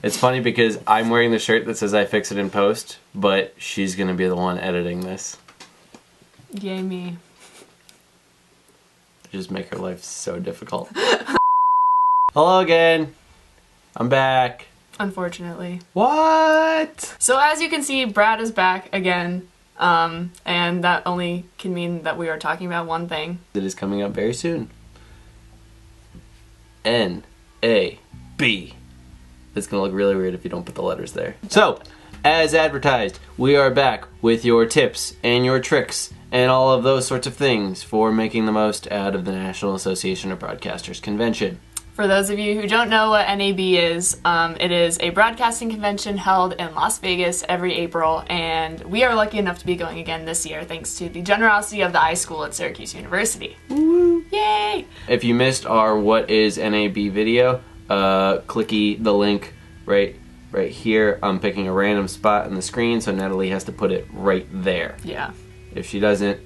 It's funny because I'm wearing the shirt that says I fix it in post, but she's gonna be the one editing this. Yay me. Just make her life so difficult. Hello again. I'm back. Unfortunately. What? So as you can see, Brad is back again, and that only can mean that we are talking about one thing. It is coming up very soon. NAB. It's gonna look really weird if you don't put the letters there. So, as advertised, we are back with your tips and your tricks and all of those sorts of things for making the most out of the National Association of Broadcasters Convention. For those of you who don't know what NAB is, it is a broadcasting convention held in Las Vegas every April, and we are lucky enough to be going again this year thanks to the generosity of the iSchool at Syracuse University. Woo! Yay! If you missed our What is NAB video, clicky the link right here. I'm picking a random spot on the screen, so Natalie has to put it right there. Yeah. If she doesn't,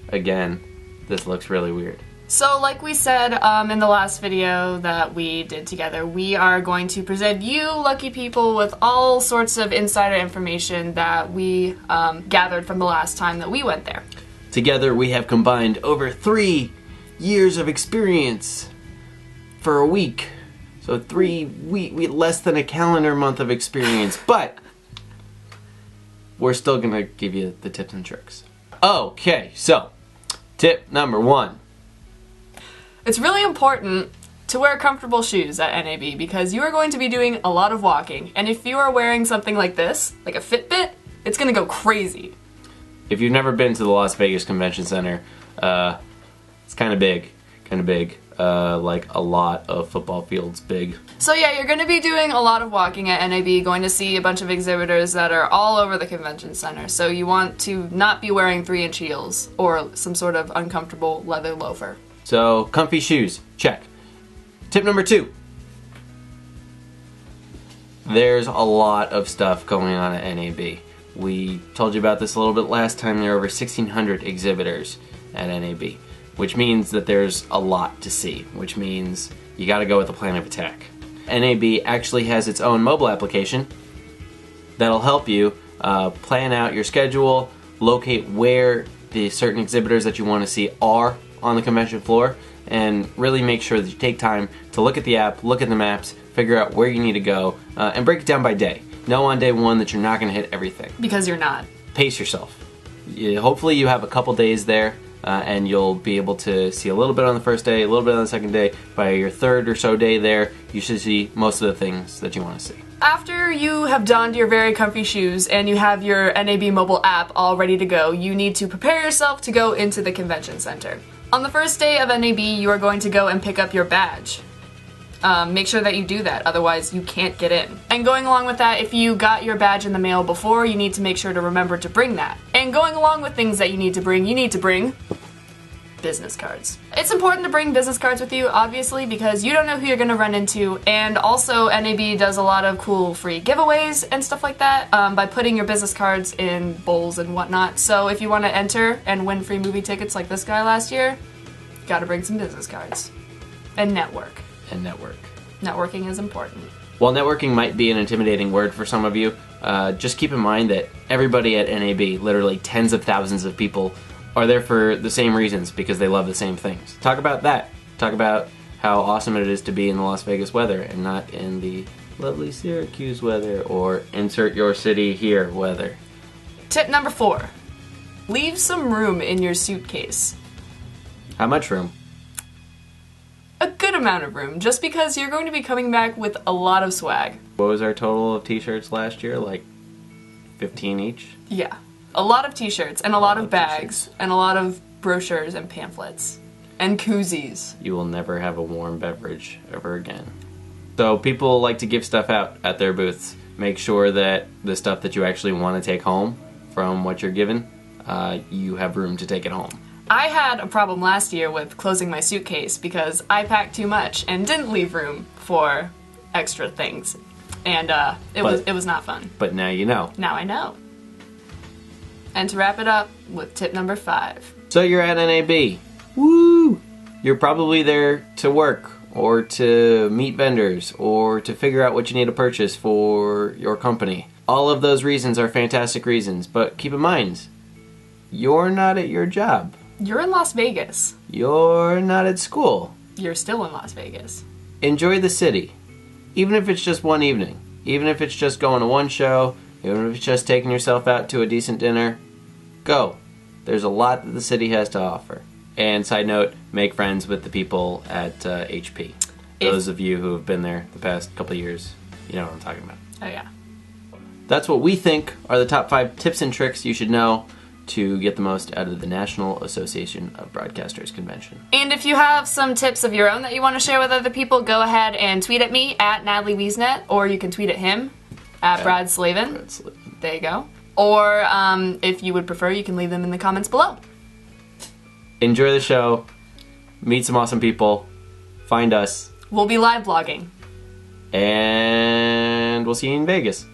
again, this looks really weird. So like we said in the last video that we did together, we are going to present you lucky people with all sorts of insider information that we gathered from the last time that we went there. Together we have combined over 3 years of experience for a week. So less than a calendar month of experience, but we're still gonna give you the tips and tricks. Okay, so tip number 1. It's really important to wear comfortable shoes at NAB because you are going to be doing a lot of walking, and if you are wearing something like this, like a Fitbit, it's gonna go crazy. If you've never been to the Las Vegas Convention Center, it's kind of big, like a lot of football fields big. So yeah, you're going to be doing a lot of walking at NAB, going to see a bunch of exhibitors that are all over the convention center, so you want to not be wearing 3-inch heels or some sort of uncomfortable leather loafer. So, comfy shoes, check. Tip number 2. There's a lot of stuff going on at NAB. We told you about this a little bit last time. There are over 1,600 exhibitors at NAB, which means that there's a lot to see, which means you gotta go with a plan of attack. NAB actually has its own mobile application that'll help you plan out your schedule, locate where the certain exhibitors that you want to see are on the convention floor, and really make sure that you take time to look at the app, look at the maps, figure out where you need to go, and break it down by day. Know on day 1 that you're not going to hit everything. Because you're not. Pace yourself. Hopefully you have a couple days there, and you'll be able to see a little bit on the first day, a little bit on the second day. By your 3rd or so day there, you should see most of the things that you want to see. After you have donned your very comfy shoes and you have your NAB mobile app all ready to go, you need to prepare yourself to go into the convention center. On the first day of NAB, you are going to go and pick up your badge. Make sure that you do that, otherwise you can't get in. And going along with that, if you got your badge in the mail before, you need to make sure to remember to bring that. And going along with things that you need to bring business cards. It's important to bring business cards with you, obviously, because you don't know who you're going to run into, and also NAB does a lot of cool free giveaways and stuff like that by putting your business cards in bowls and whatnot. So if you want to enter and win free movie tickets like this guy last year, you gotta bring some business cards. And network. And network. Networking is important. While networking might be an intimidating word for some of you, just keep in mind that everybody at NAB, literally tens of thousands of people, are there for the same reasons, because they love the same things. Talk about that. Talk about how awesome it is to be in the Las Vegas weather and not in the lovely Syracuse weather or insert your city here weather. Tip number 4. Leave some room in your suitcase. How much room? A good amount of room, just because you're going to be coming back with a lot of swag. What was our total of t-shirts last year? Like 15 each? Yeah. A lot of t-shirts, and a lot of bags, and a lot of brochures and pamphlets. And koozies. You will never have a warm beverage ever again. So people like to give stuff out at their booths. Make sure that the stuff that you actually want to take home from what you're given, you have room to take it home. I had a problem last year with closing my suitcase because I packed too much and didn't leave room for extra things. And it was not fun. But now you know. Now I know. And to wrap it up with tip number 5. So you're at NAB. Woo! You're probably there to work or to meet vendors, or to figure out what you need to purchase for your company. All of those reasons are fantastic reasons, but keep in mind, you're not at your job. You're in Las Vegas. You're not at school. You're still in Las Vegas. Enjoy the city, even if it's just one evening, even if it's just going to one show, even if it's just taking yourself out to a decent dinner. Go. There's a lot that the city has to offer. And side note, make friends with the people at HP. Those of you who have been there the past couple of years, you know what I'm talking about. Oh yeah. That's what we think are the top 5 tips and tricks you should know to get the most out of the National Association of Broadcasters Convention. And if you have some tips of your own that you want to share with other people, go ahead and tweet at me at Natalie Wiesnet, or you can tweet at him at Brad Slavin. Brad Slavin. There you go. Or if you would prefer, you can leave them in the comments below. Enjoy the show. Meet some awesome people. Find us. We'll be live blogging. And we'll see you in Vegas.